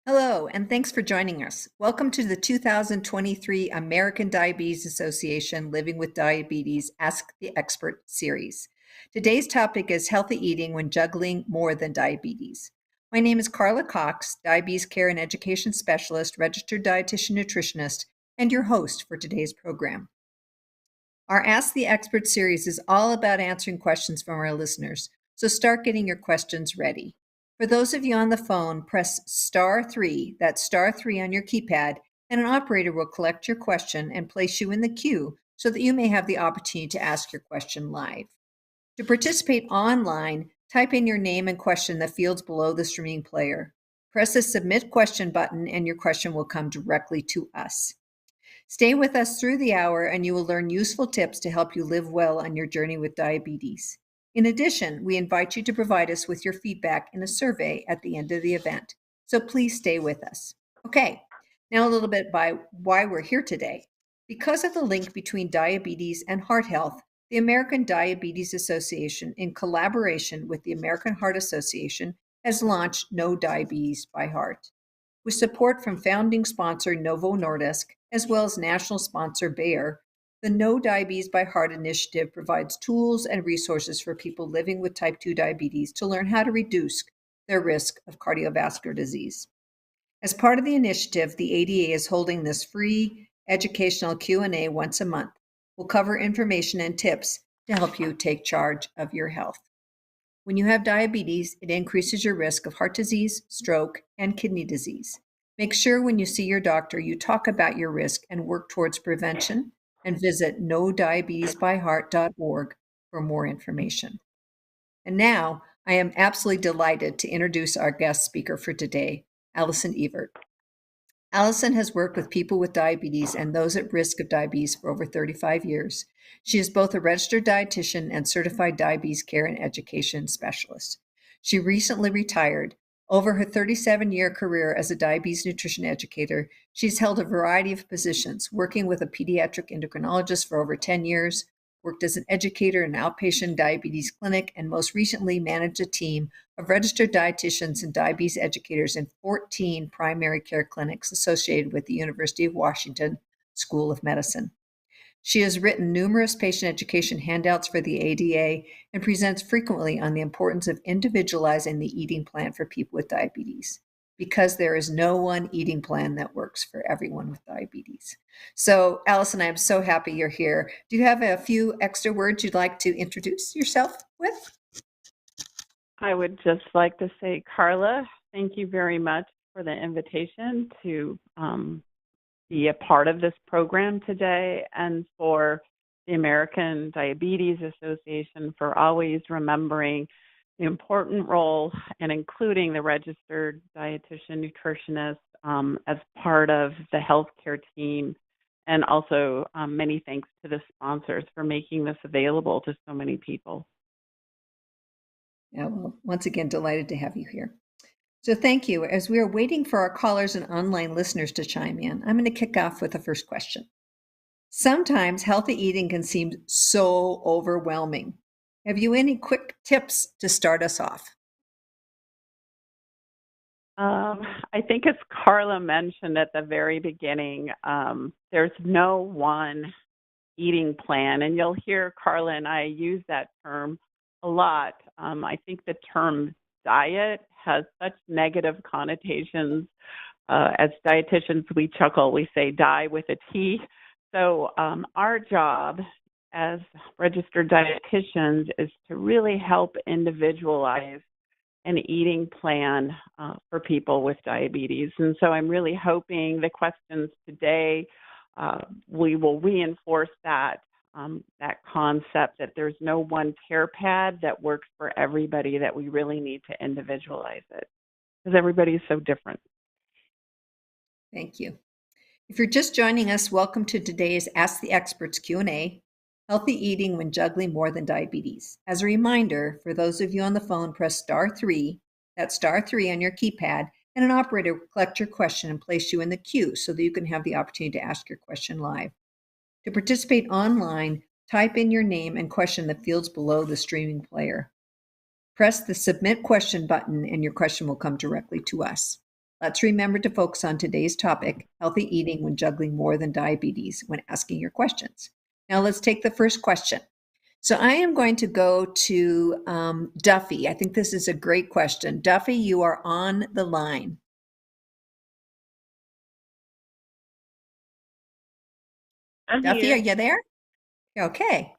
Hello, and thanks for joining us. Welcome to the 2023 American Diabetes Association Living with Diabetes Ask the Expert series. Today's topic is healthy eating when juggling more than diabetes. My name is Carla Cox, Diabetes Care and Education Specialist, Registered Dietitian Nutritionist, and your host for today's program. Our Ask the Expert series is all about answering questions from our listeners, so start getting your questions ready. For those of you on the phone, press *3, that's *3 on your keypad, and an operator will collect your question and place you in the queue so that you may have the opportunity to ask your question live. To participate online, type in your name and question in the fields below the streaming player. Press the Submit Question button and your question will come directly to us. Stay with us through the hour and you will learn useful tips to help you live well on your journey with diabetes. In addition, we invite you to provide us with your feedback in a survey at the end of the event. So please stay with us. Okay, now a little bit by why we're here today. Because of the link between diabetes and heart health, the American Diabetes Association, in collaboration with the American Heart Association, has launched No Diabetes by Heart. With support from founding sponsor Novo Nordisk, as well as national sponsor Bayer, the No Diabetes by Heart initiative provides tools and resources for people living with type 2 diabetes to learn how to reduce their risk of cardiovascular disease. As part of the initiative, the ADA is holding this free educational Q&A once a month. We'll cover information and tips to help you take charge of your health. When you have diabetes, it increases your risk of heart disease, stroke, and kidney disease. Make sure when you see your doctor, you talk about your risk and work towards prevention, and visit nodiabetesbyheart.org for more information. And now, I am absolutely delighted to introduce our guest speaker for today, Allison Evert. Allison has worked with people with diabetes and those at risk of diabetes for over 35 years. She is both a registered dietitian and certified diabetes care and education specialist. She recently retired. Over her 37-year career as a diabetes nutrition educator, she's held a variety of positions, working with a pediatric endocrinologist for over 10 years, worked as an educator in an outpatient diabetes clinic, and most recently managed a team of registered dietitians and diabetes educators in 14 primary care clinics associated with the University of Washington School of Medicine. She has written numerous patient education handouts for the ADA and presents frequently on the importance of individualizing the eating plan for people with diabetes, because there is no one eating plan that works for everyone with diabetes. So, Allison, I'm so happy you're here. Do you have a few extra words you'd like to introduce yourself with? I would just like to say, Carla, thank you very much for the invitation to be a part of this program today, and for the American Diabetes Association for always remembering the important role and including the registered dietitian nutritionist as part of the healthcare team. And also many thanks to the sponsors for making this available to so many people. Yeah, well, once again, delighted to have you here. So thank you. As we are waiting for our callers and online listeners to chime in, I'm going to kick off with the first question. Sometimes healthy eating can seem so overwhelming. Have you any quick tips to start us off? I think as Carla mentioned at the very beginning, there's no one eating plan, and you'll hear Carla and I use that term a lot. I think the term diet has such negative connotations. As dietitians, we chuckle, we say die with a T. So our job as registered dietitians is to really help individualize an eating plan for people with diabetes. And so I'm really hoping the questions today, we will reinforce that concept that there's no one care pad that works for everybody, that we really need to individualize it because everybody is so different. Thank you. If you're just joining us, welcome to today's Ask the Experts Q&A, Healthy Eating When Juggling More Than Diabetes. As a reminder, for those of you on the phone, press *3, that's *3 on your keypad, and an operator will collect your question and place you in the queue so that you can have the opportunity to ask your question live. To participate online, type in your name and question in the fields below the streaming player. Press the Submit Question button and your question will come directly to us. Let's remember to focus on today's topic, healthy eating when juggling more than diabetes, when asking your questions. Now, let's take the first question. So, I am going to go to Duffy. I think this is a great question. Duffy, you are on the line. I'm Duffy, are here. you there? Okay.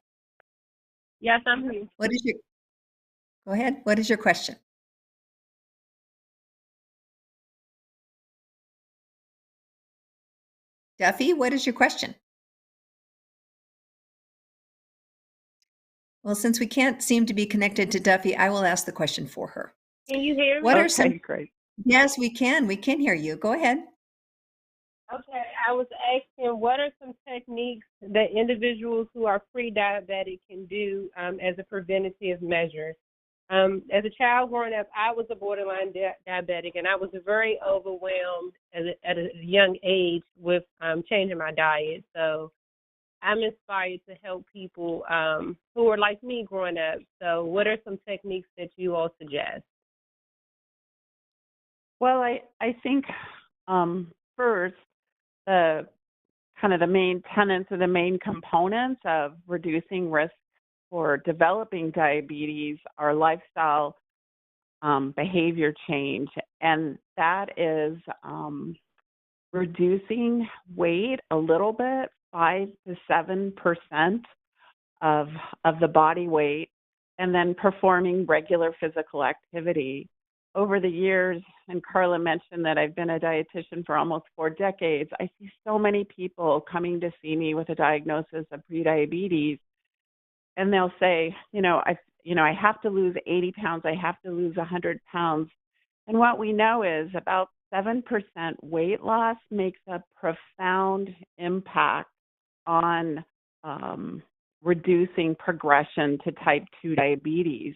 Yes, I'm here. What is your, go ahead. What is your question? Duffy, what is your question? Well, since we can't seem to be connected to Duffy, I will ask the question for her. Can you hear What me? are some, Okay, great. yes, we can. We can hear you. Go ahead. Okay, I was asking what are some techniques that individuals who are pre-diabetic can do as a preventative measure? As a child growing up, I was a borderline diabetic, and I was very overwhelmed at a young age with changing my diet. So I'm inspired to help people who are like me growing up. So, what are some techniques that you all suggest? Well, I think first, the kind of the main tenets or the main components of reducing risk for developing diabetes are lifestyle behavior change, and that is reducing weight a little bit, 5 to 7% of the body weight, and then performing regular physical activity. Over the years, and Carla mentioned that I've been a dietitian for almost 4 decades, I see so many people coming to see me with a diagnosis of prediabetes, and they'll say, I have to lose 80 pounds, I have to lose 100 pounds. And what we know is about 7% weight loss makes a profound impact on reducing progression to type 2 diabetes.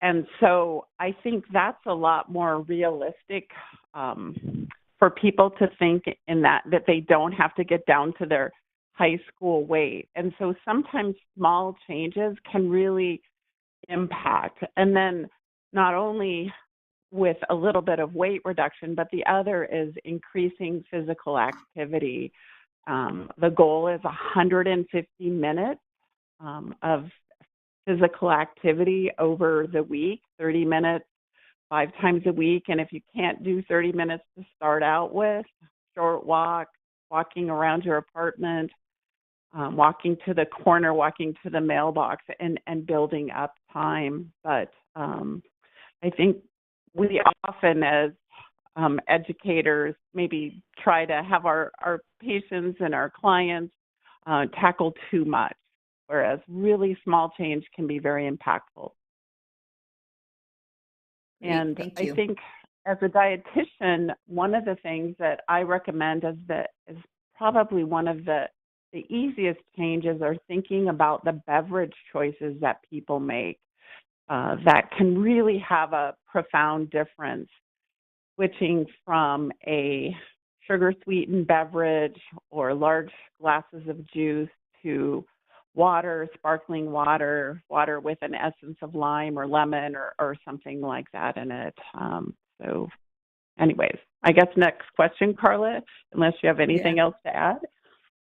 And so I think that's a lot more realistic for people to think in that they don't have to get down to their high school weight. And so sometimes small changes can really impact. And then not only with a little bit of weight reduction, but the other is increasing physical activity. The goal is 150 minutes of physical activity over the week, 30 minutes 5 times a week. And if you can't do 30 minutes to start out with, short walk, walking around your apartment, walking to the corner, walking to the mailbox, and building up time. But I think we often, as educators, maybe try to have our patients and our clients tackle too much, whereas really small change can be very impactful. Great. And Thank I you. think as a dietitian, one of the things that I recommend is probably one of the easiest changes are thinking about the beverage choices that people make that can really have a profound difference, switching from a sugar sweetened beverage or large glasses of juice to water, sparkling water, water with an essence of lime or lemon or something like that in it. So, anyways, I guess next question, Carla, unless you have Yeah. anything else to add.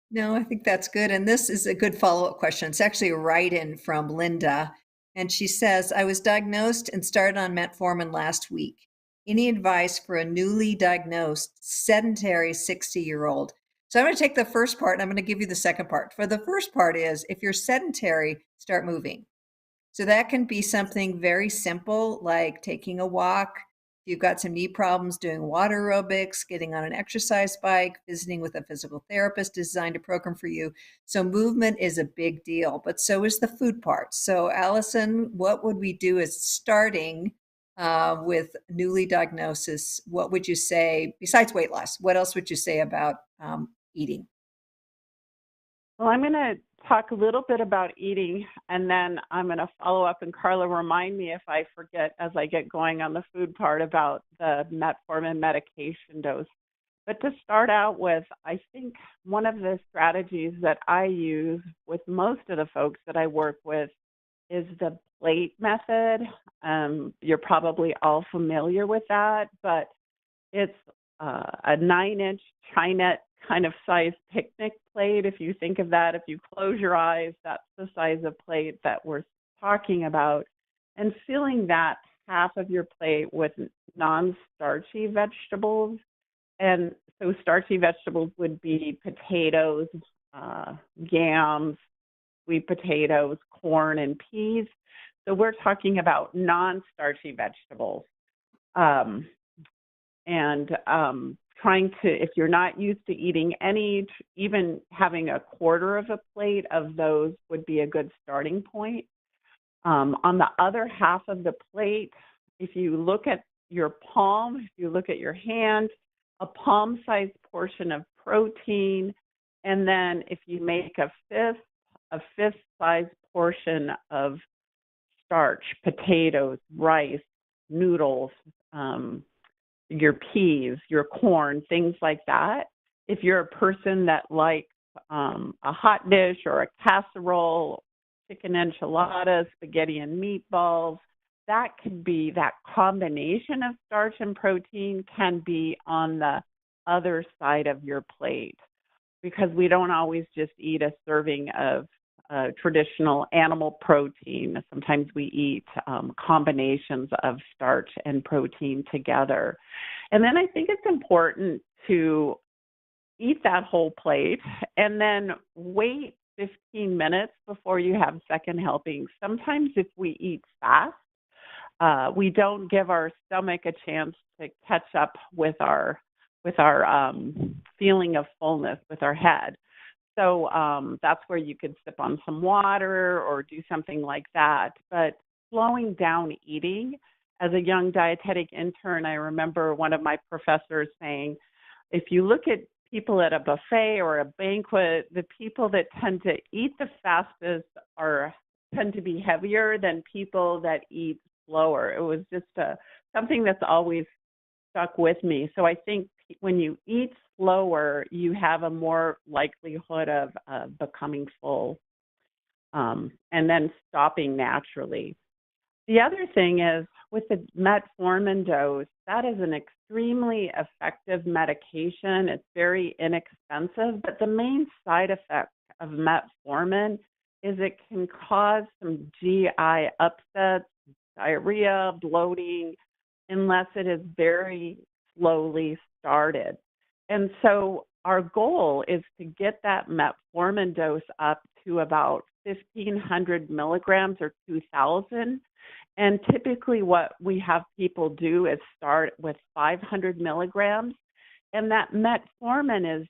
No, I think that's good. And this is a good follow-up question. It's actually a write-in from Linda. And she says, I was diagnosed and started on metformin last week. Any advice for a newly diagnosed sedentary 60-year-old? So I'm going to take the first part and I'm going to give you the second part. For the first part is if you're sedentary, start moving. So that can be something very simple like taking a walk. If you've got some knee problems, doing water aerobics, getting on an exercise bike, visiting with a physical therapist designed a program for you. So movement is a big deal, but so is the food part. So Allison, what would we do as starting with newly diagnosis? What would you say, besides weight loss, what else would you say about eating? Well, I'm going to talk a little bit about eating, and then I'm going to follow up. And Carla, remind me if I forget as I get going on the food part about the metformin medication dose. But to start out with, I think one of the strategies that I use with most of the folks that I work with is the plate method. You're probably all familiar with that, but It's a 9-inch Chinette kind of size picnic plate. If you think of that, if you close your eyes, that's the size of plate that we're talking about. And filling that half of your plate with non-starchy vegetables. And so starchy vegetables would be potatoes, yams, sweet potatoes, corn, and peas. So we're talking about non-starchy vegetables. Um, and trying to, if you're not used to eating any, even having a quarter of a plate of those would be a good starting point. On the other half of the plate, if you look at your palm, if you look at your hand, a palm-sized portion of protein, and then if you make a fifth-sized portion of starch, potatoes, rice, noodles, your peas, your corn, things like that. If you're a person that likes a hot dish or a casserole, chicken enchiladas, spaghetti and meatballs, that could be that combination of starch and protein can be on the other side of your plate because we don't always just eat a serving of traditional animal protein. Sometimes we eat combinations of starch and protein together. And then I think it's important to eat that whole plate and then wait 15 minutes before you have second helpings. Sometimes if we eat fast, we don't give our stomach a chance to catch up with our feeling of fullness with our head. So that's where you could sip on some water or do something like that. But slowing down eating, as a young dietetic intern, I remember one of my professors saying, if you look at people at a buffet or a banquet, the people that tend to eat the fastest tend to be heavier than people that eat slower. It was just something that's always stuck with me. So I think when you eat slower, you have a more likelihood of becoming full and then stopping naturally. The other thing is with the metformin dose, that is an extremely effective medication. It's very inexpensive, but the main side effect of metformin is it can cause some GI upsets, diarrhea, bloating, unless it is very slowly started. And so our goal is to get that metformin dose up to about 1,500 milligrams or 2,000. And typically what we have people do is start with 500 milligrams, and that metformin is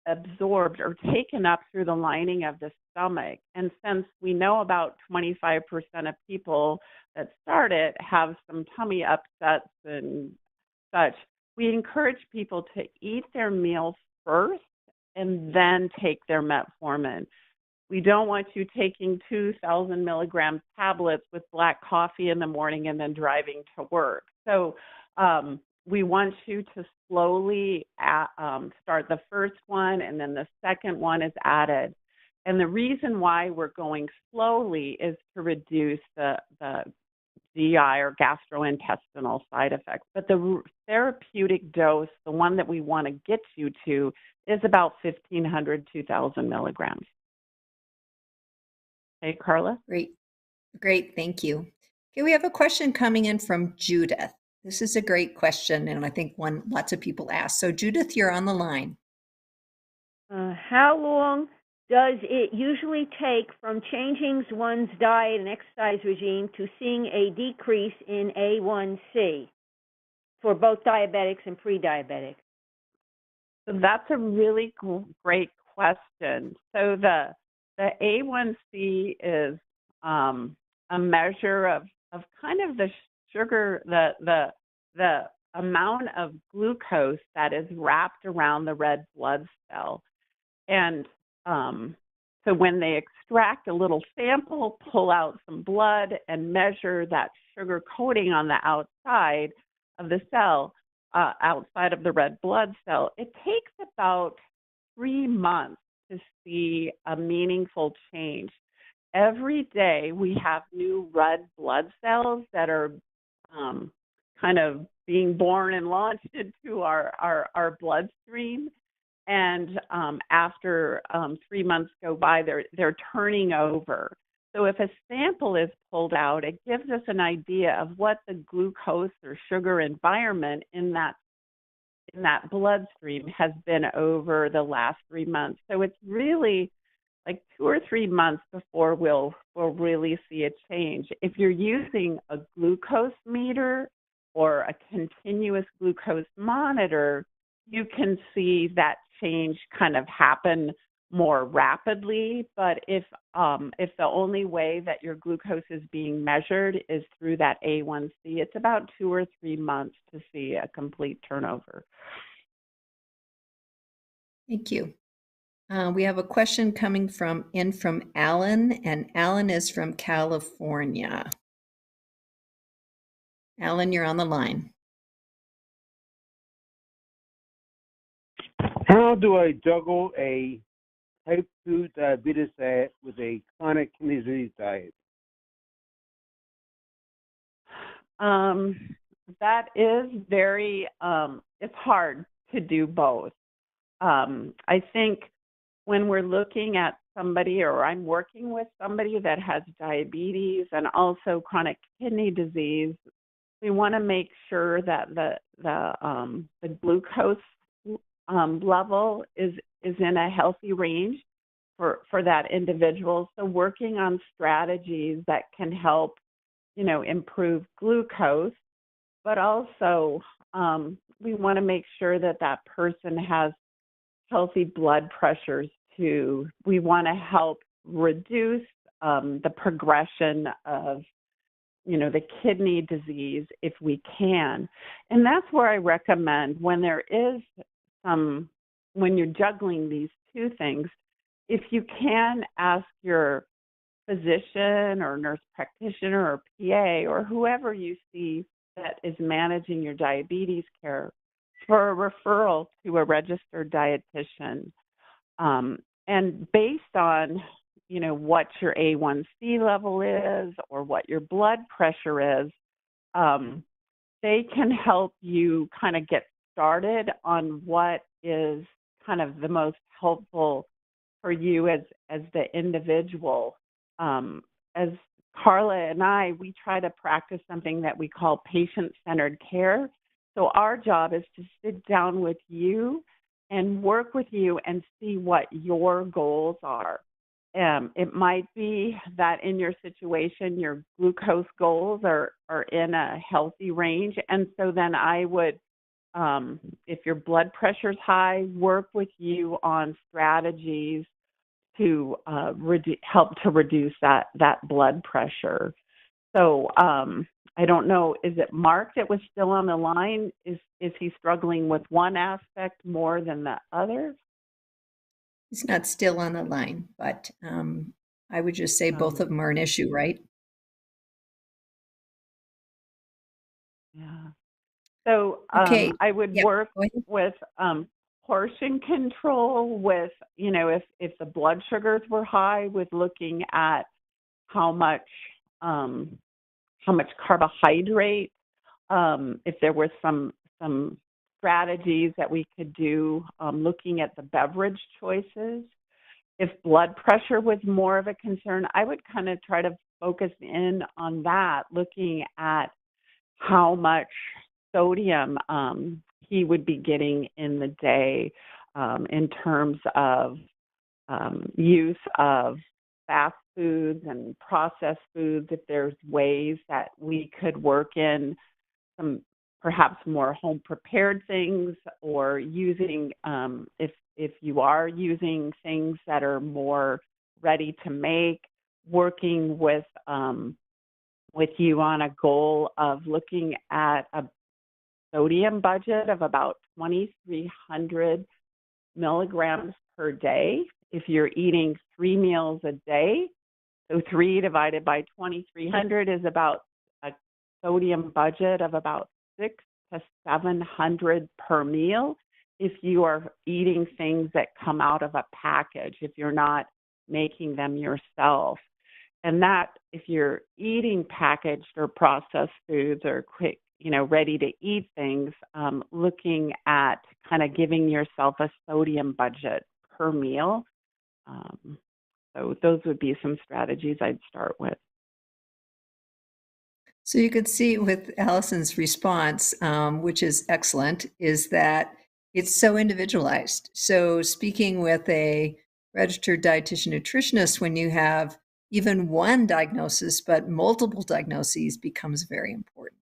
absorbed or taken up through the lining of the stomach. And since we know about 25% of people that start it have some tummy upsets and such, we encourage people to eat their meals first and then take their metformin. We don't want you taking 2,000 milligram tablets with black coffee in the morning and then driving to work. So we want you to slowly start the first one and then the second one is added. And the reason why we're going slowly is to reduce the GI or gastrointestinal side effects. But the therapeutic dose, the one that we want to get you to, is about 1,500, 2,000 milligrams. Hey, Carla? Great. Thank you. Okay, we have a question coming in from Judith. This is a great question, and I think one lots of people ask. So, Judith, you're on the line. How long does it usually take from changing one's diet and exercise regime to seeing a decrease in A1C for both diabetics and pre-diabetics? So that's a really great question. So the A1C is a measure of kind of the sugar, the amount of glucose that is wrapped around the red blood cell. And so when they extract a little sample, pull out some blood, and measure that sugar coating on the outside of the cell, outside of the red blood cell, it takes about 3 months to see a meaningful change. Every day we have new red blood cells that are kind of being born and launched into our bloodstream. And after 3 months go by, they're turning over. So if a sample is pulled out, it gives us an idea of what the glucose or sugar environment in that bloodstream has been over the last 3 months. So it's really like 2 or 3 months before we'll really see a change. If you're using a glucose meter or a continuous glucose monitor, you can see that change kind of happen more rapidly. But if the only way that your glucose is being measured is through that A1C, it's about 2 or 3 months to see a complete turnover. Thank you. We have a question coming from Alan, and Alan is from California. Alan, you're on the line. How do I juggle a type 2 diabetes diet with a chronic kidney disease diet? That is very, it's hard to do both. I think when we're looking at somebody, or I'm working with somebody that has diabetes and also chronic kidney disease, we want to make sure that the glucose level is in a healthy range for that individual. So working on strategies that can help, improve glucose, but also we want to make sure that that person has healthy blood pressures too. We want to help reduce the progression of, the kidney disease if we can. And that's where I recommend when you're juggling these two things, if you can ask your physician or nurse practitioner or PA or whoever you see that is managing your diabetes care for a referral to a registered dietitian. And based on, what your A1C level is or what your blood pressure is, they can help you kind of get started on what is kind of the most helpful for you as the individual. As Carla and we try to practice something that we call patient-centered care. So our job is to sit down with you and work with you and see what your goals are. It might be that in your situation, your glucose goals are in a healthy range. And so then I would, if your blood pressure's high, work with you on strategies to help to reduce that blood pressure. So I don't know, is it Mark that was still on the line? Is he struggling with one aspect more than the other? He's not still on the line, but I would just say both of them are an issue, right? Yeah. So Okay. I would work with portion control, with, if the blood sugars were high, with looking at how much carbohydrate, if there were some strategies that we could do, looking at the beverage choices. If blood pressure was more of a concern, I would kind of try to focus in on that, looking at how much sodium he would be getting in the day, in terms of use of fast foods and processed foods. If there's ways that we could work in some perhaps more home prepared things, or using, if you are using things that are more ready to make, working with you on a goal of looking at a sodium budget of about 2,300 milligrams per day. If you're eating 3 meals a day, so 3 divided by 2,300 is about a sodium budget of about 600 to 700 per meal if you are eating things that come out of a package, if you're not making them yourself. And that, if you're eating packaged or processed foods or quick ready to eat things, looking at kind of giving yourself a sodium budget per meal. So those would be some strategies I'd start with. So you could see with Allison's response, which is excellent, is that it's so individualized. So speaking with a registered dietitian nutritionist, when you have even one diagnosis, but multiple diagnoses becomes very important.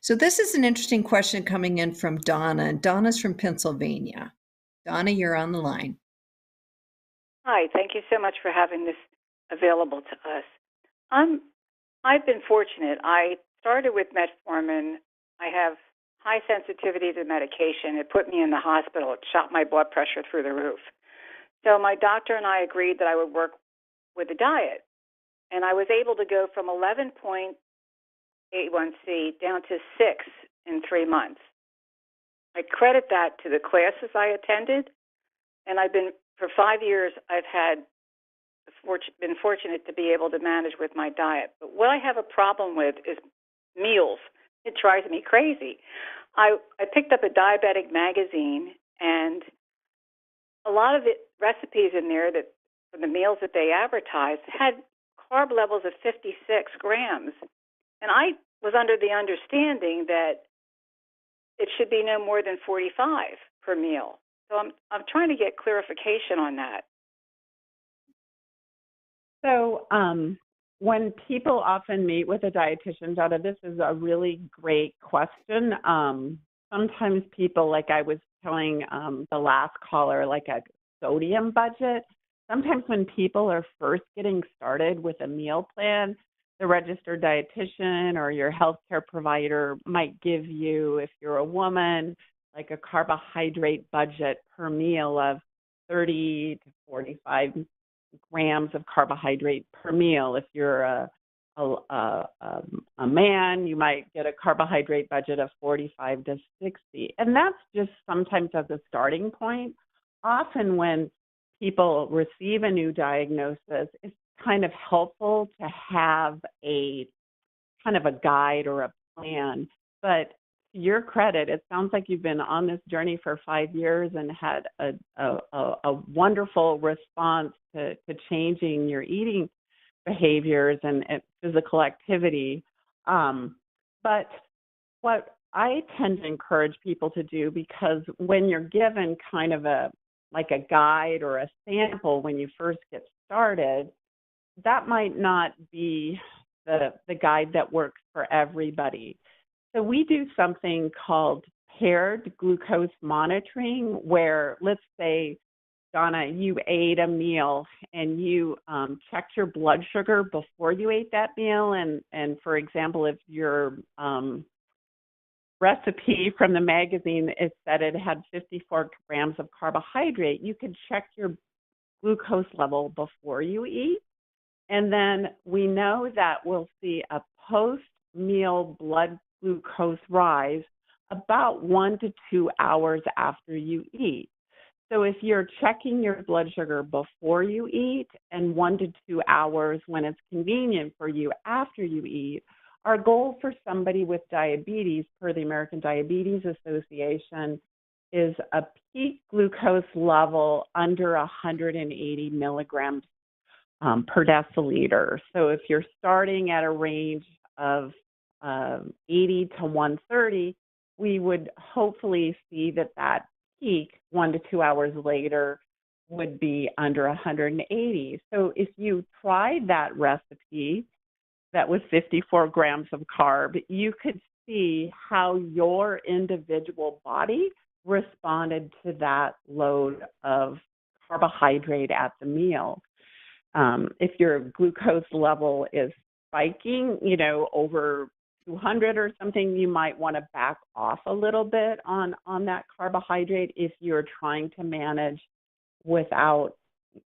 So this is an interesting question coming in from Donna. Donna's from Pennsylvania. Donna, you're on the line. Hi, thank you so much for having this available to us. I've been fortunate. I started with metformin. I have high sensitivity to medication. It put me in the hospital. It shot my blood pressure through the roof. So my doctor and I agreed that I would work with a diet. And I was able to go from 11.81C down to 6 in 3 months. I credit that to the classes I attended. And for 5 years, I've been fortunate to be able to manage with my diet. But what I have a problem with is meals. It drives me crazy. I picked up a diabetic magazine, and a lot of the recipes in there that for the meals that they advertised had carb levels of 56 grams. And I was under the understanding that it should be no more than 45 per meal. So I'm trying to get clarification on that. So when people often meet with a dietitian, Donna, this is a really great question. Sometimes people, like I was telling the last caller, like a sodium budget. Sometimes when people are first getting started with a meal plan, the registered dietitian or your healthcare provider might give you, if you're a woman, like a carbohydrate budget per meal of 30 to 45 grams of carbohydrate per meal. If you're a man, you might get a carbohydrate budget of 45 to 60. And that's just sometimes as a starting point. Often when people receive a new diagnosis, it's kind of helpful to have a kind of a guide or a plan. But to your credit, it sounds like you've been on this journey for 5 years and had a wonderful response to changing your eating behaviors and physical activity. But what I tend to encourage people to do, because when you're given kind of a guide or a sample when you first get started, that might not be the guide that works for everybody. So we do something called paired glucose monitoring, where, let's say, Donna, you ate a meal and you checked your blood sugar before you ate that meal. And for example, if your recipe from the magazine is that it had 54 grams of carbohydrate, you could check your glucose level before you eat. And then we know that we'll see a post-meal blood glucose rise about 1 to 2 hours after you eat. So if you're checking your blood sugar before you eat and 1 to 2 hours when it's convenient for you after you eat, our goal for somebody with diabetes, per the American Diabetes Association, is a peak glucose level under 180 milligrams per deciliter. So if you're starting at a range of 80 to 130, we would hopefully see that peak 1 to 2 hours later would be under 180. So if you tried that recipe that was 54 grams of carb, you could see how your individual body responded to that load of carbohydrate at the meal. If your glucose level is spiking, over 200 or something, you might want to back off a little bit on that carbohydrate if you're trying to manage without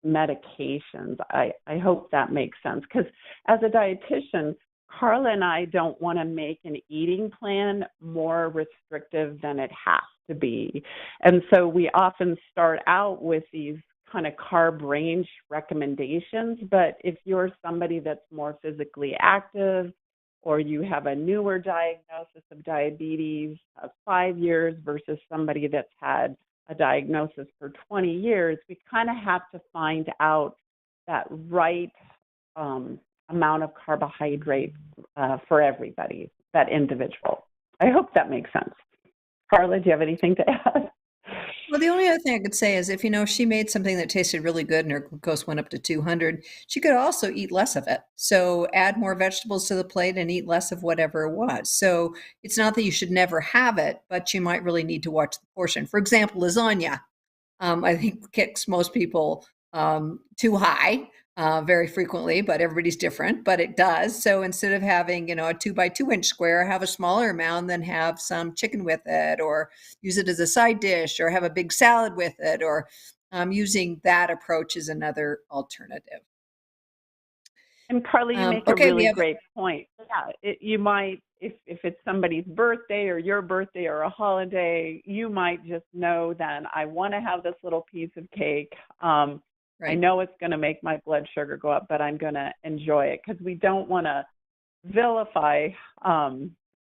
medications. I hope that makes sense, because as a dietitian, Carla and I don't want to make an eating plan more restrictive than it has to be. And so we often start out with these kind of carb range recommendations. But if you're somebody that's more physically active, or you have a newer diagnosis of diabetes of 5 years versus somebody that's had a diagnosis for 20 years, we kind of have to find out that right amount of carbohydrate for everybody, that individual. I hope that makes sense. Carla, do you have anything to add? Well, the only other thing I could say is if, she made something that tasted really good and her glucose went up to 200, she could also eat less of it. So add more vegetables to the plate and eat less of whatever it was. So it's not that you should never have it, but you might really need to watch the portion. For example, lasagna, I think kicks most people too high very frequently, but everybody's different, but it does. So instead of having, a 2 by 2 inch square, have a smaller amount, then have some chicken with it, or use it as a side dish, or have a big salad with it, or using that approach is another alternative. And Carla, you make a really great point. Yeah, you might, if it's somebody's birthday or your birthday or a holiday, you might just know then I want to have this little piece of cake. I know it's going to make my blood sugar go up, but I'm going to enjoy it, because we don't want to vilify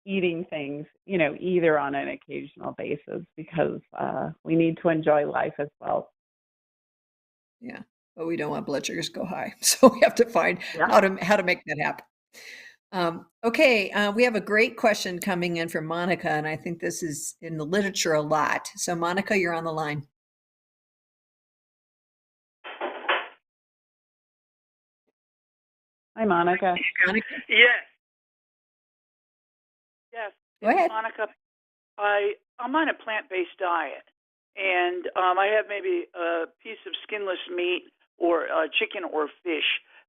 eating things, either on an occasional basis, because we need to enjoy life as well. Yeah, but we don't want blood sugars to go high, so we have to find how to make that happen. Okay, we have a great question coming in from Monica, and I think this is in the literature a lot. So, Monica, you're on the line. Hi, Monica. Yes. Go ahead. Monica, I'm on a plant-based diet, and I have maybe a piece of skinless meat or chicken or fish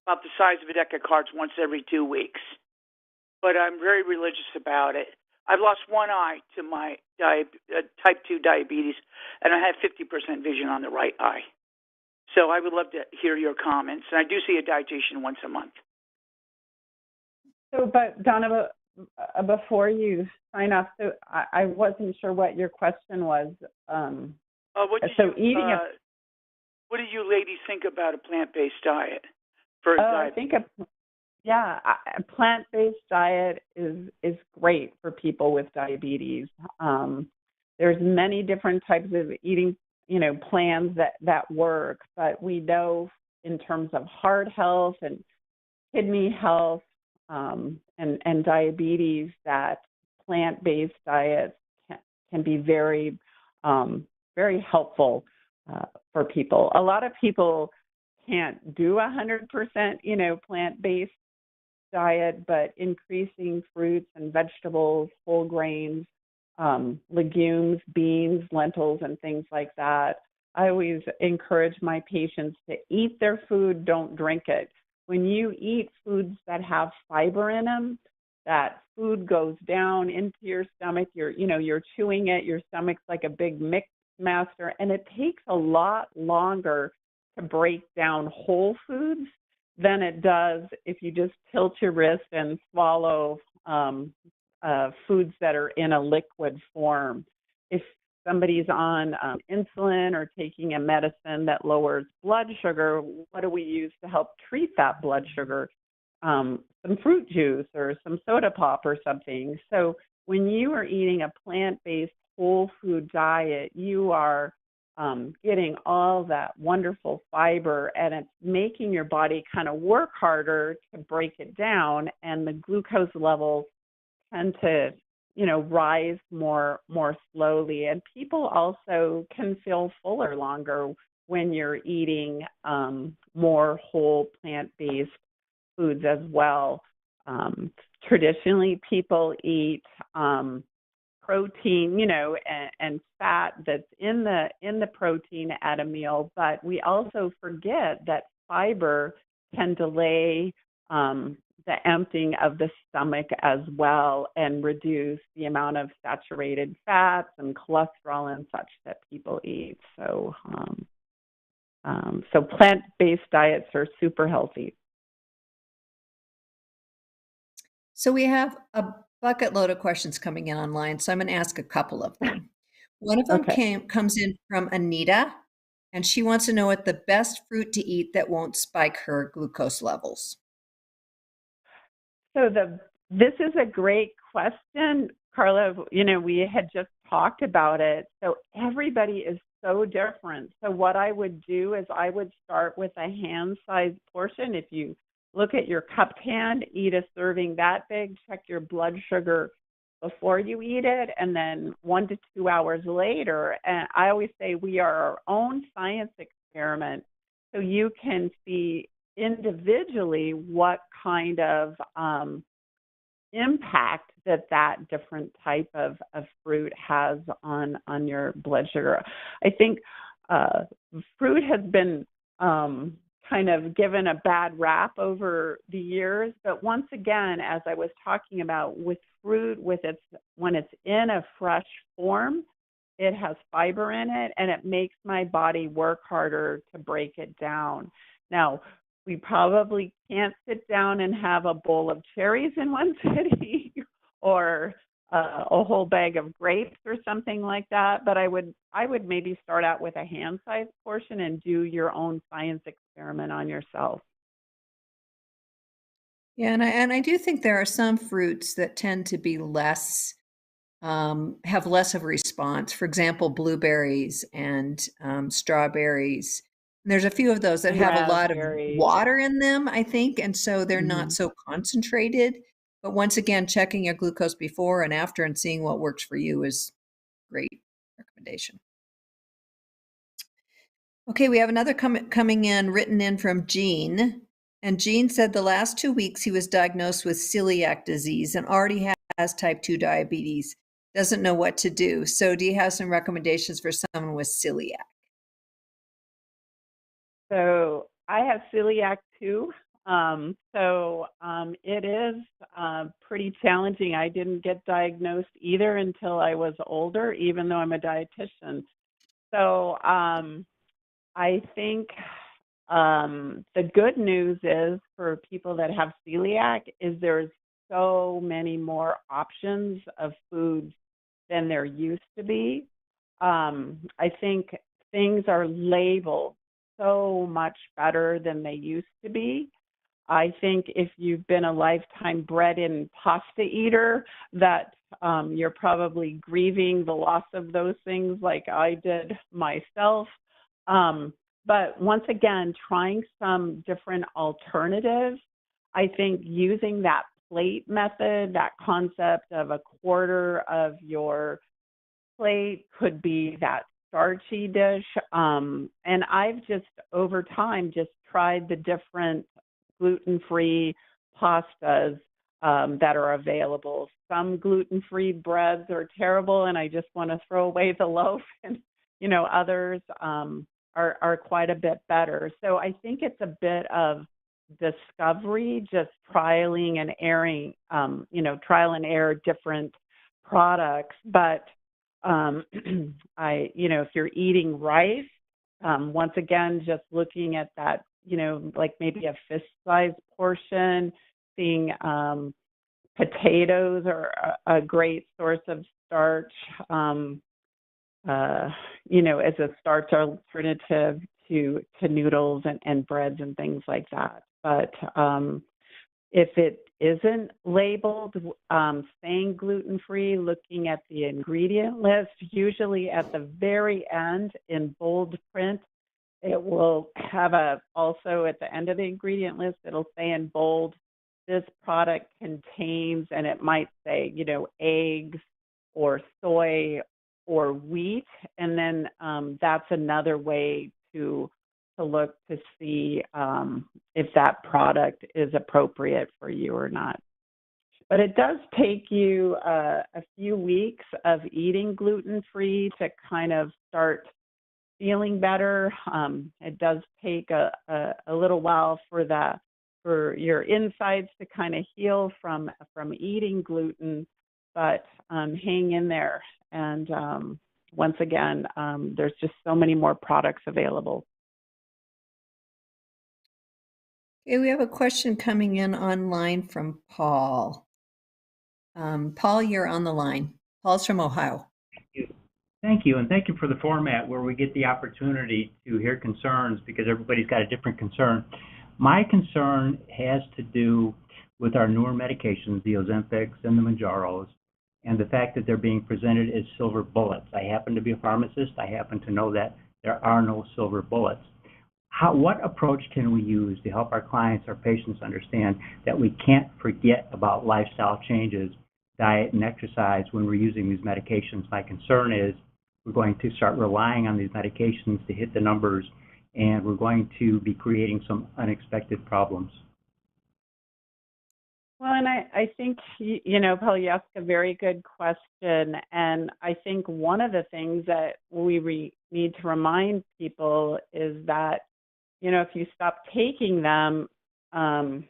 about the size of a deck of cards once every 2 weeks. But I'm very religious about it. I've lost one eye to my type 2 diabetes, and I have 50% vision on the right eye. So I would love to hear your comments. And I do see a dietitian once a month. So, but Donna, before you sign off, so I wasn't sure what your question was. What do you ladies think about a plant-based diet for diabetes? A plant-based diet is great for people with diabetes. There's many different types of eating, plans that work, but we know in terms of heart health and kidney health and diabetes that plant-based diets can be very, very helpful for people. A lot of people can't do 100%, plant-based diet, but increasing fruits and vegetables, whole grains, legumes, beans, lentils, and things like that. I always encourage my patients to eat their food, don't drink it. When you eat foods that have fiber in them, that food goes down into your stomach. You're chewing it. Your stomach's like a big mix master, and it takes a lot longer to break down whole foods than it does if you just tilt your wrist and swallow foods that are in a liquid form. If somebody's on insulin or taking a medicine that lowers blood sugar, what do we use to help treat that blood sugar? Some fruit juice or some soda pop or something. So when you are eating a plant-based whole food diet, you are getting all that wonderful fiber, and it's making your body kind of work harder to break it down, and the glucose levels tend to rise more slowly. And people also can feel fuller longer when you're eating more whole plant-based foods as well. Traditionally, people eat protein, and fat that's in the protein at a meal, but we also forget that fiber can delay the emptying of the stomach as well and reduce the amount of saturated fats and cholesterol and such that people eat. So, so plant-based diets are super healthy. So we have a bucket load of questions coming in online, so I'm going to ask a couple of them. One of them comes in from Anita, and she wants to know what the best fruit to eat that won't spike her glucose levels. So the This is a great question, Carla. You know, we had just talked about it. So everybody is so different. So what I would do is I would start with a hand-sized portion. If you look at your cupped hand, eat a serving that big, check your blood sugar before you eat it, and then 1 to 2 hours later. And I always say we are our own science experiment. So you can see individually what kind of impact that different type of fruit has on your blood sugar. I think fruit has been kind of given a bad rap over the years, but once again, as I was talking about with fruit, when it's in a fresh form, it has fiber in it, and it makes my body work harder to break it down. Now, we probably can't sit down and have a bowl of cherries in one sitting or a whole bag of grapes or something like that. But I would maybe start out with a hand-sized portion and do your own science experiment on yourself. Yeah, and I do think there are some fruits that tend to be less have less of a response. For example, blueberries and strawberries. And there's a few of those that have a lot of Raspberries. water in them, I think, and so they're not Mhm. so concentrated. But once again, checking your glucose before and after and seeing what works for you is great recommendation. Okay, we have another coming in, written in from Jean. And Jean said the last 2 weeks he was diagnosed with celiac disease and already has type 2 diabetes. Doesn't know what to do. So, do you have some recommendations for someone with celiac? So I have celiac too. It is pretty challenging. I didn't get diagnosed either until I was older, even though I'm a dietitian. So I think the good news is for people that have celiac is there's so many more options of foods than there used to be. I think things are labeled so much better than they used to be. I think if you've been a lifetime bread and pasta eater, that you're probably grieving the loss of those things like I did myself. But once again, trying some different alternatives, I think using that plate method, that concept of a quarter of your plate could be that starchy dish. And I've just over time just tried the different gluten-free pastas that are available. Some gluten-free breads are terrible, and I just want to throw away the loaf. And others are quite a bit better. So I think it's a bit of discovery, just trialing and erring, trial and error different products. But if you're eating rice, once again, just looking at that, like maybe a fist-sized portion, seeing potatoes are a great source of starch, as a starch alternative to noodles and breads and things like that. But if it isn't labeled, staying gluten-free, looking at the ingredient list, usually at the very end in bold print, it will have also at the end of the ingredient list, it'll say in bold, this product contains, and it might say, eggs or soy or wheat. And then that's another way to look to see if that product is appropriate for you or not. But it does take you a few weeks of eating gluten-free to kind of start feeling better. It does take a little while for your insides to kind of heal from eating gluten, but hang in there. And once again, there's just so many more products available. Okay, we have a question coming in online from Paul. Paul, you're on the line. Paul's from Ohio. Thank you, and thank you for the format where we get the opportunity to hear concerns because everybody's got a different concern. My concern has to do with our newer medications, the Ozempics and the Mounjaros, and the fact that they're being presented as silver bullets. I happen to be a pharmacist. I happen to know that there are no silver bullets. What approach can we use to help our clients, our patients understand that we can't forget about lifestyle changes, diet and exercise when we're using these medications? My concern is we're going to start relying on these medications to hit the numbers, and we're going to be creating some unexpected problems. Well, and I think, Paul, you asked a very good question. And I think one of the things that we need to remind people is that, if you stop taking them, kind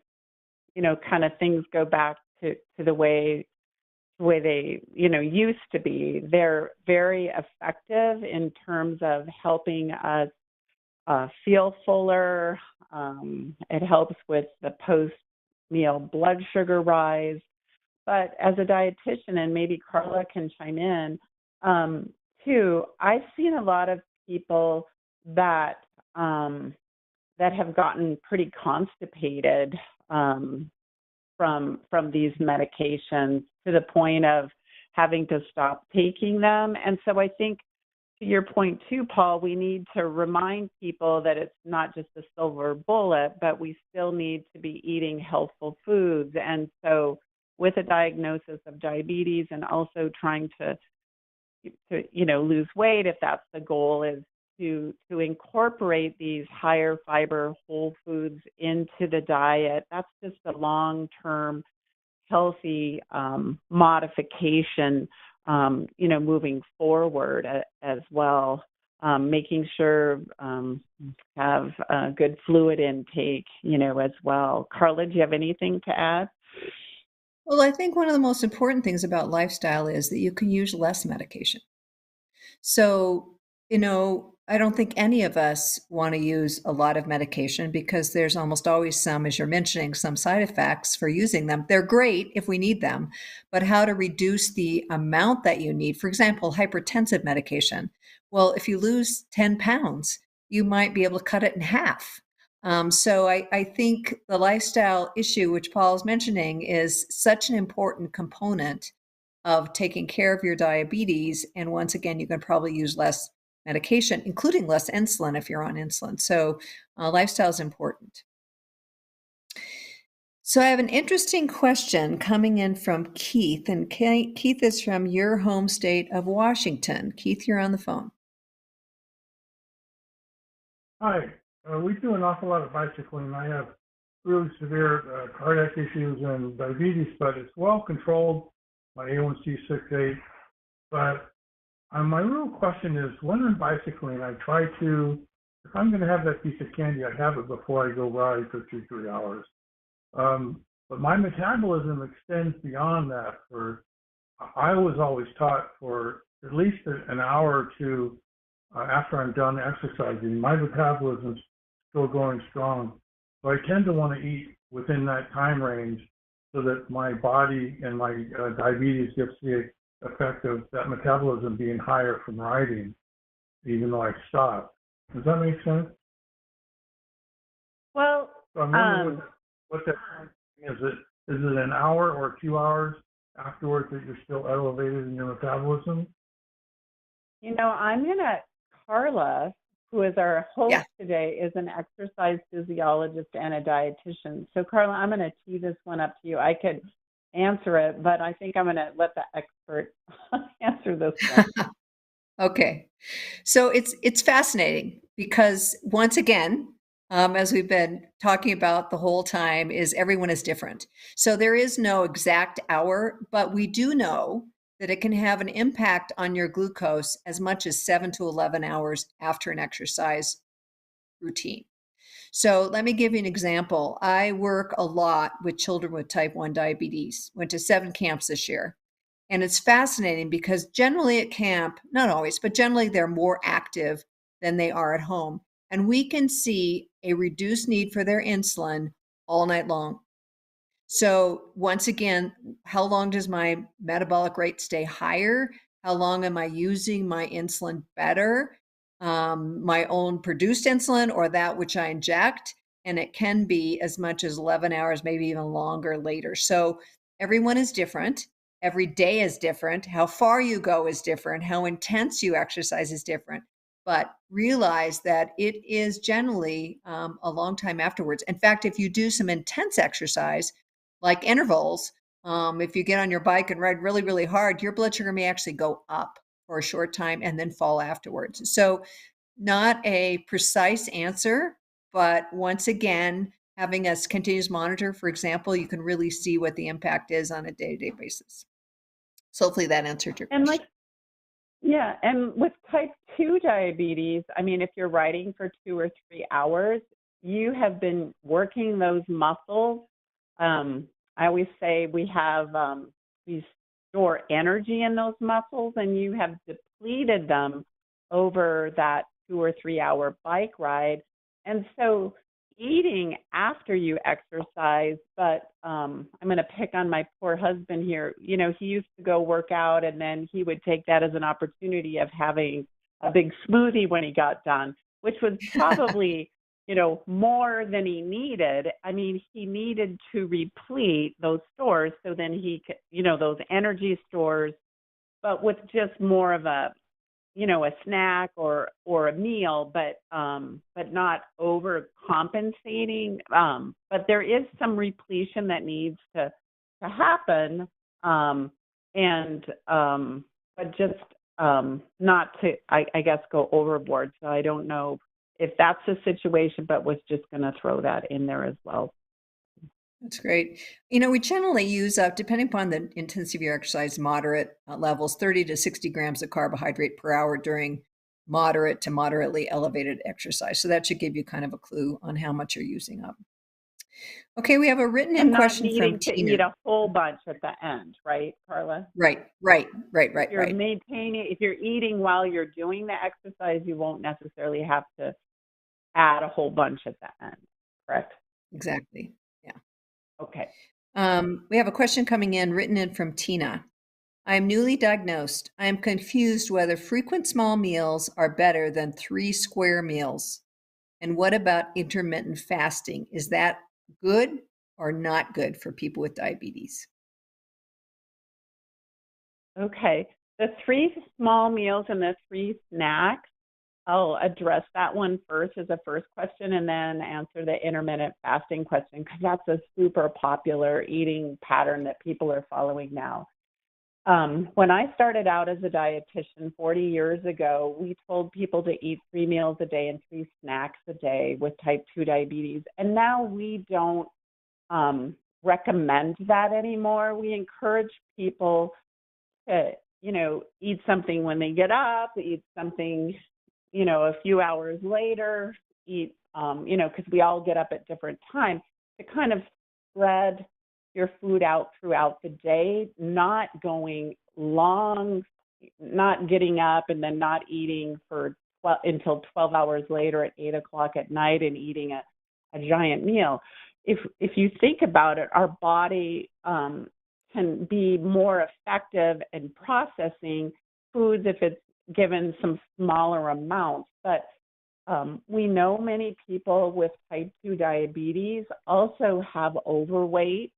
of things go back to the way they, used to be. They're very effective in terms of helping us feel fuller. It helps with the post-meal blood sugar rise. But as a dietitian, and maybe Carla can chime in, too, I've seen a lot of people that have gotten pretty constipated from these medications to the point of having to stop taking them. And so I think, to your point too, Paul, we need to remind people that it's not just a silver bullet, but we still need to be eating healthful foods. And so with a diagnosis of diabetes and also trying to lose weight, if that's the goal, is to incorporate these higher fiber whole foods into the diet. That's just a long-term healthy modification, moving forward as well. Making sure have a good fluid intake, as well. Carla, do you have anything to add? Well, I think one of the most important things about lifestyle is that you can use less medication. So, I don't think any of us want to use a lot of medication because there's almost always some, as you're mentioning, some side effects for using them. They're great if we need them, but how to reduce the amount that you need. For example, hypertensive medication. Well, if you lose 10 pounds, you might be able to cut it in half. So I think the lifestyle issue, which Paul is mentioning, is such an important component of taking care of your diabetes. And once again, you can probably use less medication, including less insulin if you're on insulin. So lifestyle is important. So I have an interesting question coming in from Keith, and Keith is from your home state of Washington. Keith, you're on the phone. Hi, we do an awful lot of bicycling. I have really severe cardiac issues and diabetes, but it's well controlled. My A1C is 6.8, but my real question is, when I'm bicycling, I try to, if I'm going to have that piece of candy, I have it before I go ride for 2-3 hours. But my metabolism extends beyond that. I was always taught for at least an hour or two after I'm done exercising, my metabolism's still going strong. So I tend to want to eat within that time range so that my body and my diabetes gets the effect of that metabolism being higher from riding, even though I stop. Does that make sense? Well, so I'm wondering what that is. Is it an hour or 2 hours afterwards that you're still elevated in your metabolism? I'm going to, Carla, who is our host today, is an exercise physiologist and a dietitian. So, Carla, I'm going to tee this one up to you. I could answer it, but I think I'm going to let the expert answer this one. Okay. So it's fascinating because once again, as we've been talking about the whole time, is everyone is different. So there is no exact hour, but we do know that it can have an impact on your glucose as much as 7 to 11 hours after an exercise routine. So let me give you an example. I work a lot with children with type 1 diabetes. Went to 7 camps this year. And it's fascinating because generally at camp, not always, but generally they're more active than they are at home. And we can see a reduced need for their insulin all night long. So once again, how long does my metabolic rate stay higher? How long am I using my insulin better? My own produced insulin or that which I inject? and it can be as much as 11 hours, maybe even longer later. So everyone is different. Every day is different. How far you go is different. How intense you exercise is different. But realize that it is generally a long time afterwards. In fact, if you do some intense exercise, like intervals, if you get on your bike and ride really, really hard, your blood sugar may actually go up for a short time and then fall afterwards. So, not a precise answer, but once again, having a continuous monitor, for example, you can really see what the impact is on a day-to-day basis. So hopefully that answered your And question. yeah, and with type 2 diabetes, I mean, if you're riding for 2 or 3 hours, you have been working those muscles. I always say we store energy in those muscles, and you have depleted them over that 2 or 3 hour bike ride. And so eating after you exercise, but I'm going to pick on my poor husband here. You know, he used to go work out, and then he would take that as an opportunity of having a big smoothie when he got done, which was probably, you know, more than he needed. I mean, he needed to replete those stores so then he could, you know, those energy stores, but with just more of a, you know, a snack or a meal, but not overcompensating. But there is some repletion that needs to happen, and but just not to, I guess, go overboard. So I don't know if that's the situation, but was just going to throw that in there as well. That's great. You know, we generally use, depending upon the intensity of your exercise, moderate levels, 30 to 60 grams of carbohydrate per hour during moderate to moderately elevated exercise. So that should give you kind of a clue on how much you're using up. Okay, we have a written in And not question from needing to Tina. eat a whole bunch at the end, right, Carla? Right. If you're maintaining, if you're eating while you're doing the exercise, you won't necessarily have to add a whole bunch at the end, correct? Exactly. Yeah. Okay. We have a question coming in, written in from Tina. I am newly diagnosed. I am confused whether frequent small meals are better than 3 square meals. And what about intermittent fasting? Is that good or not good for people with diabetes? Okay. The 3 small meals and the 3 snacks, I'll address that one first as a first question and then answer the intermittent fasting question because that's a super popular eating pattern that people are following now. When I started out as a dietitian 40 years ago, we told people to eat 3 meals a day and 3 snacks a day with type 2 diabetes. And now we don't recommend that anymore. We encourage people to, you know, eat something when they get up, eat something, you know, a few hours later, eat, you know, because we all get up at different times to kind of spread your food out throughout the day, not going long, not getting up and then not eating for until 12 hours later at 8 o'clock at night and eating a giant meal. If you think about it, our body can be more effective in processing foods if it's given some smaller amounts. But we know many people with type 2 diabetes also have overweight,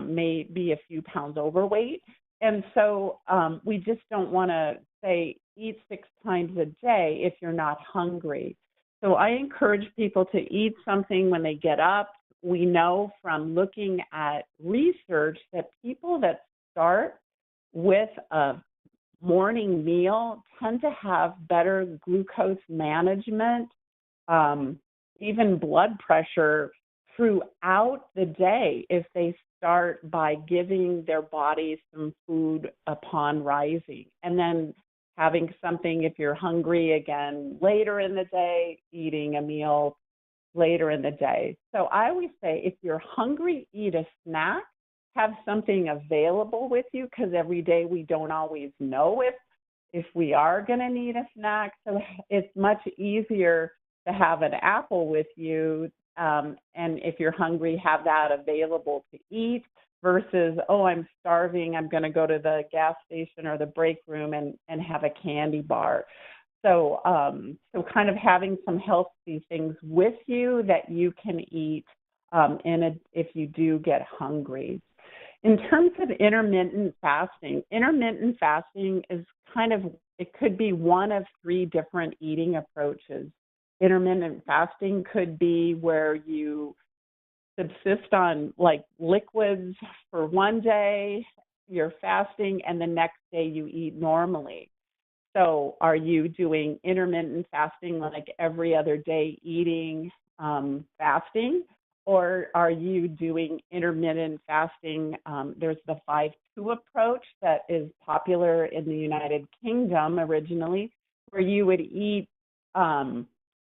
may be a few pounds overweight. And so we just don't want to say eat 6 times a day if you're not hungry. So I encourage people to eat something when they get up. We know from looking at research that people that start with a morning meal tend to have better glucose management, even blood pressure throughout the day if they start by giving their bodies some food upon rising. And then having something, if you're hungry, again, later in the day, eating a meal later in the day. So I always say if you're hungry, eat a snack, have something available with you because every day we don't always know if we are going to need a snack. So it's much easier to have an apple with you. And if you're hungry, have that available to eat versus, oh, I'm starving, I'm going to go to the gas station or the break room and have a candy bar. So kind of having some healthy things with you that you can eat if you do get hungry. In terms of intermittent fasting is it could be one of three different eating approaches. Intermittent fasting could be where you subsist on like liquids for one day, you're fasting, and the next day you eat normally. So are you doing intermittent fasting, like every other day eating, fasting? Or are you doing intermittent fasting? There's the 5-2 approach that is popular in the United Kingdom originally, where you would eat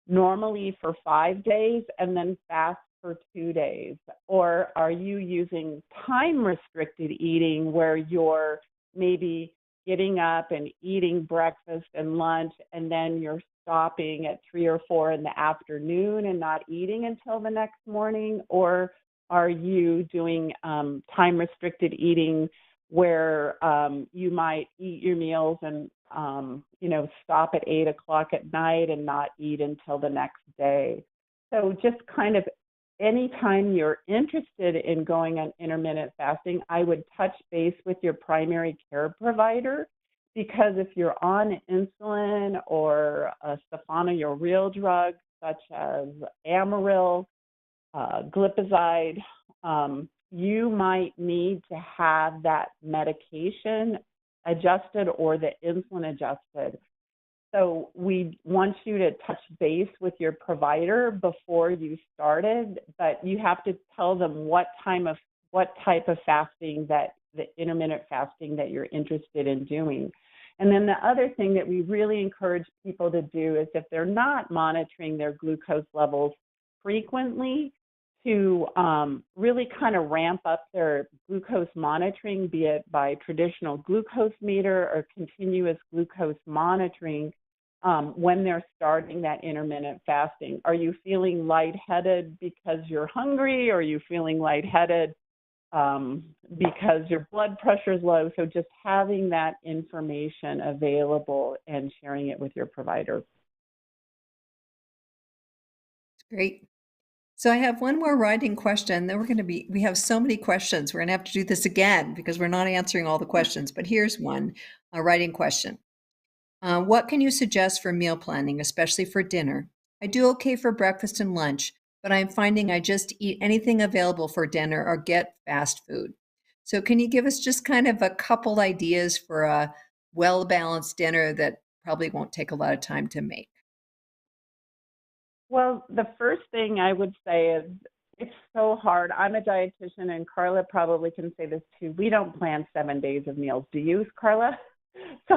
normally for 5 days and then fast for 2 days. Or are you using time-restricted eating, where you're maybe getting up and eating breakfast and lunch, and then you're stopping at 3 or 4 in the afternoon and not eating until the next morning? Or are you doing time-restricted eating, where you might eat your meals and stop at 8 o'clock at night and not eat until the next day? So just kind of anytime you're interested in going on intermittent fasting, I would touch base with your primary care provider, because if you're on insulin or a sulfonylurea drug such as Amaryl, glipizide, you might need to have that medication adjusted or the insulin adjusted. So we want you to touch base with your provider before you started, but you have to tell them what type of fasting, that the intermittent fasting that you're interested in doing. And then the other thing that we really encourage people to do is, if they're not monitoring their glucose levels frequently, to really kind of ramp up their glucose monitoring, be it by traditional glucose meter or continuous glucose monitoring, when they're starting that intermittent fasting. Are you feeling lightheaded because you're hungry? Or are you feeling lightheaded because your blood pressure is low? So just having that information available and sharing it with your provider. Great. So I have one more writing question. Then we have so many questions. We're going to have to do this again because we're not answering all the questions. But here's one, a writing question. What can you suggest for meal planning, especially for dinner? I do okay for breakfast and lunch, but I'm finding I just eat anything available for dinner or get fast food. So can you give us just kind of a couple ideas for a well-balanced dinner that probably won't take a lot of time to make? Well, the first thing I would say is, it's so hard. I'm a dietitian, and Carla probably can say this too. We don't plan 7 days of meals. Do you, Carla? So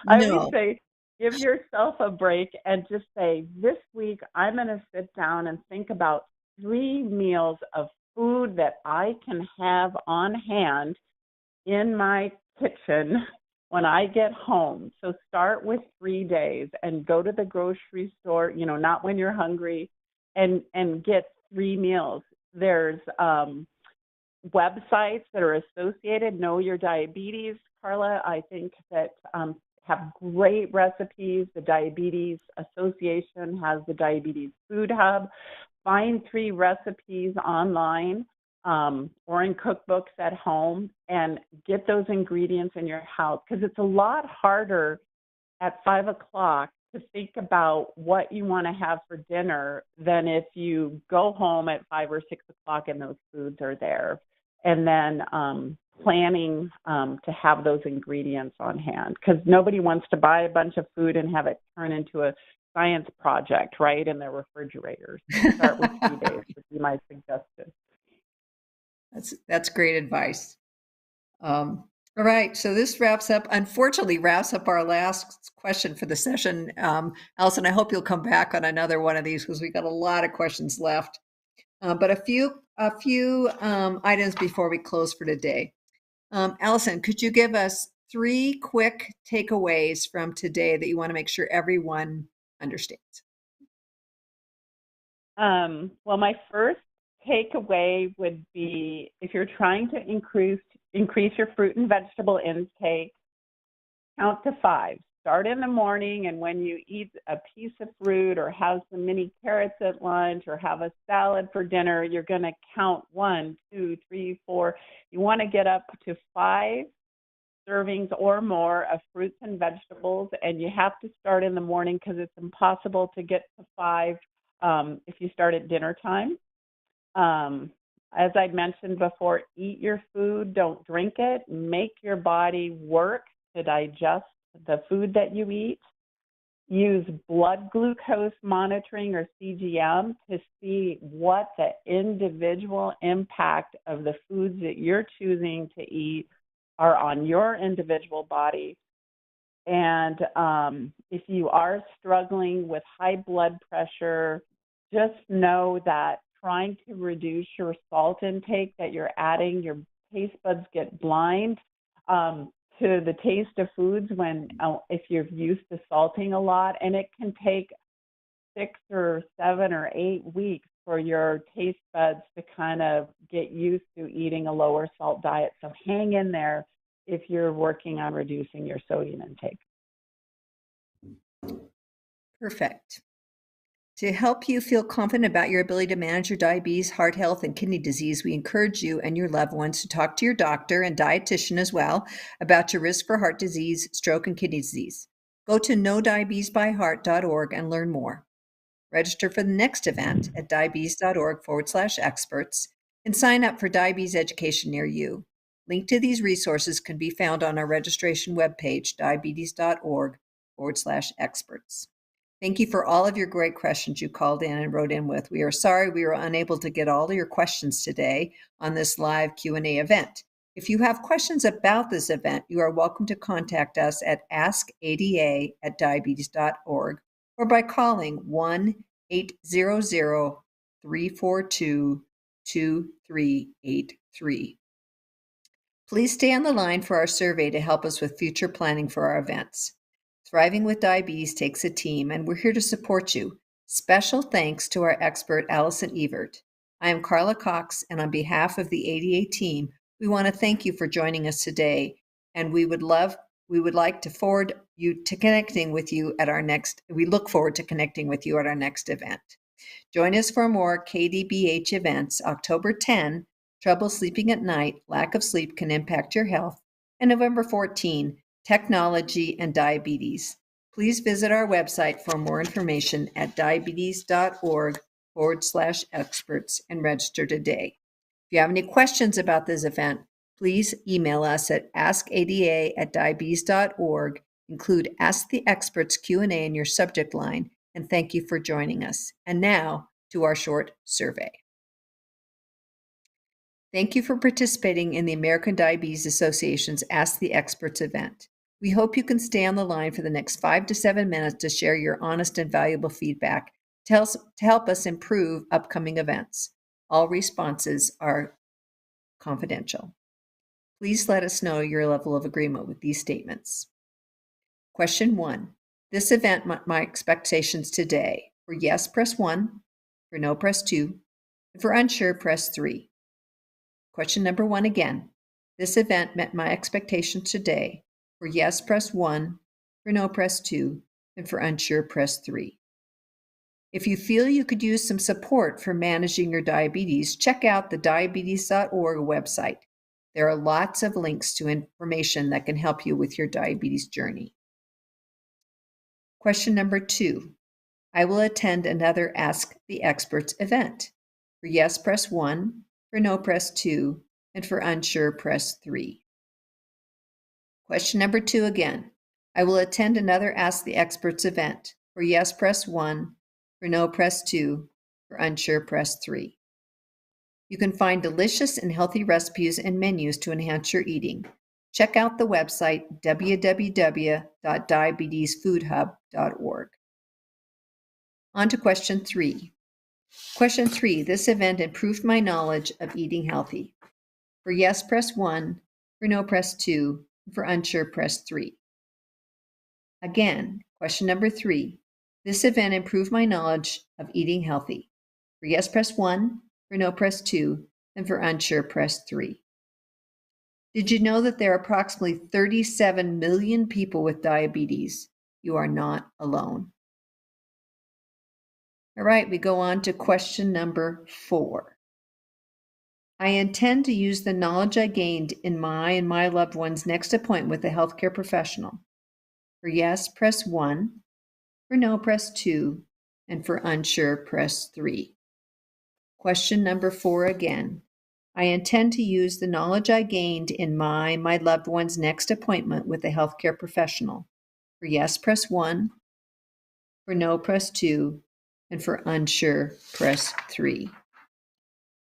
I would No. say, give yourself a break and just say, this week I'm going to sit down and think about 3 meals of food that I can have on hand in my kitchen when I get home. So start with 3 days and go to the grocery store, not when you're hungry, and get 3 meals. There's websites that are associated. Know Your Diabetes, Carla, I think that have great recipes. The Diabetes Association has the Diabetes Food Hub. Find 3 recipes online or in cookbooks at home, and get those ingredients in your house, because it's a lot harder at 5 o'clock to think about what you want to have for dinner than if you go home at 5 or 6 o'clock and those foods are there. And then planning to have those ingredients on hand, because nobody wants to buy a bunch of food and have it turn into a science project, right, in their refrigerators. So start with 3 days would be my suggestion. That's great advice. All right, so this unfortunately wraps up our last question for the session. Allison, I hope you'll come back on another one of these because we got a lot of questions left. But a few items before we close for today. Allison, could you give us 3 quick takeaways from today that you want to make sure everyone understands? Well, my first takeaway would be, if you're trying to increase your fruit and vegetable intake, count to 5. start in the morning, and when you eat a piece of fruit or have some mini carrots at lunch or have a salad for dinner, you're going to count 1, 2, 3, 4. You want to get up to 5 servings or more of fruits and vegetables, and you have to start in the morning because it's impossible to get to 5 if you start at dinner time. As I mentioned before, eat your food, don't drink it. Make your body work to digest the food that you eat. Use blood glucose monitoring or CGM to see what the individual impact of the foods that you're choosing to eat are on your individual body. And if you are struggling with high blood pressure, just know that trying to reduce your salt intake that you're adding, your taste buds get blind to the taste of foods when if you're used to salting a lot, and it can take 6 or 7 or 8 weeks for your taste buds to kind of get used to eating a lower salt diet. So hang in there if you're working on reducing your sodium intake. Perfect. To help you feel confident about your ability to manage your diabetes, heart health, and kidney disease, we encourage you and your loved ones to talk to your doctor and dietitian as well about your risk for heart disease, stroke, and kidney disease. Go to knowdiabetesbyheart.org and learn more. Register for the next event at diabetes.org/experts and sign up for diabetes education near you. Link to these resources can be found on our registration webpage, diabetes.org/experts. Thank you for all of your great questions you called in and wrote in with. We are sorry we were unable to get all of your questions today on this live Q&A event. If you have questions about this event, you are welcome to contact us at askada@diabetes.org or by calling 1-800-342-2383. Please stay on the line for our survey to help us with future planning for our events. Thriving with diabetes takes a team, and we're here to support you. Special thanks to our expert, Allison Evert. I am Carla Cox, and on behalf of the ADA team, we want to thank you for joining us today, and we would like to forward you to connecting with you at our next, we look forward to connecting with you at our next event. Join us for more KDBH events, October 10, Trouble Sleeping at Night, Lack of Sleep Can Impact Your Health, and November 14, Technology and Diabetes. Please visit our website for more information at diabetes.org/experts and register today. If you have any questions about this event, please email us at askada@diabetes.org. Include Ask the Experts Q&A in your subject line, and thank you for joining us. And now to our short survey. Thank you for participating in the American Diabetes Association's Ask the Experts event. We hope you can stay on the line for the next 5 to 7 minutes to share your honest and valuable feedback to help us improve upcoming events. All responses are confidential. Please let us know your level of agreement with these statements. Question 1. This event met my expectations today. For yes, press 1. For no, press 2. And for unsure, press 3. Question number 1 again. This event met my expectations today. For yes, press 1. For no, press 2. And for unsure, press 3. If you feel you could use some support for managing your diabetes, check out the diabetes.org website. There are lots of links to information that can help you with your diabetes journey. Question number 2. I will attend another Ask the Experts event. For yes, press 1. For no, press 2. And for unsure, press 3. Question number 2 again. I will attend another Ask the Experts event. For yes, press 1. For no, press 2. For unsure, press 3. You can find delicious and healthy recipes and menus to enhance your eating. Check out the website www.diabetesfoodhub.org. On to question 3. Question 3. This event improved my knowledge of eating healthy. For yes, press 1. For no, press 2. For unsure, press 3. Again, question number 3. This event improved my knowledge of eating healthy. For yes, press 1. For no, press 2. And for unsure, press 3. Did you know that there are approximately 37 million people with diabetes? You are not alone. All right, we go on to question number 4. I intend to use the knowledge I gained in my and my loved one's next appointment with a healthcare professional. For yes, press 1. For no, press 2. And for unsure, press 3. Question number 4 again. I intend to use the knowledge I gained in my loved one's next appointment with a healthcare professional. For yes, press 1. For no, press 2. And for unsure, press 3.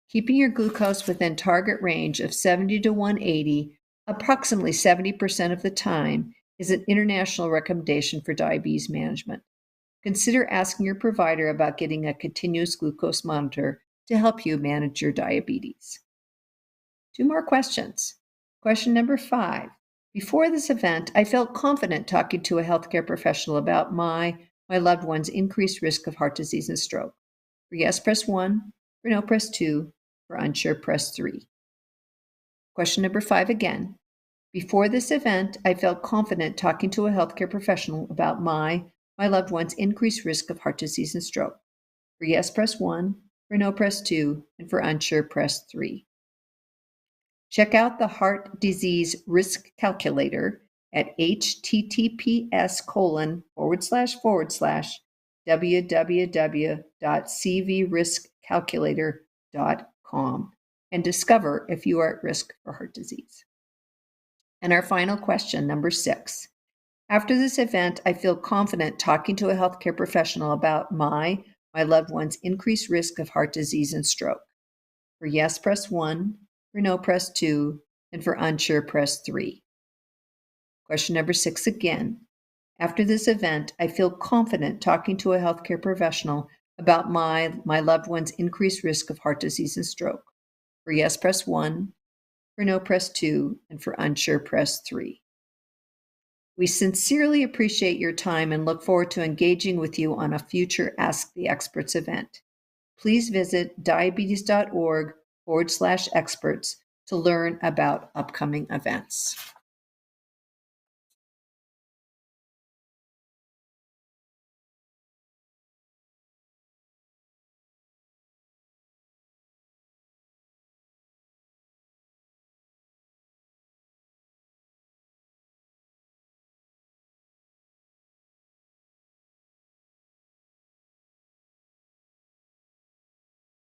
Keeping your glucose within target range of 70 to 180, approximately 70% of the time, is an international recommendation for diabetes management. Consider asking your provider about getting a continuous glucose monitor to help you manage your diabetes. 2 more questions. Question number 5. Before this event, I felt confident talking to a healthcare professional about my loved one's increased risk of heart disease and stroke. For yes, press 1. For no, press 2. For unsure, press 3. Question number 5 again. Before this event, I felt confident talking to a healthcare professional about my loved one's increased risk of heart disease and stroke. For yes, press 1. For no, press 2. And for unsure, press 3. Check out the Heart Disease Risk Calculator at https://www.cvriskcalculator.com and discover if you are at risk for heart disease. And our final question, number 6. After this event, I feel confident talking to a healthcare professional about my loved one's increased risk of heart disease and stroke. For yes, press 1. For no, press 2. And for unsure, press 3. Question number 6 again. After this event, I feel confident talking to a healthcare professional about my loved one's increased risk of heart disease and stroke. For yes, press 1. For no, press 2. And for unsure, press 3. We sincerely appreciate your time and look forward to engaging with you on a future Ask the Experts event. Please visit diabetes.org/experts to learn about upcoming events.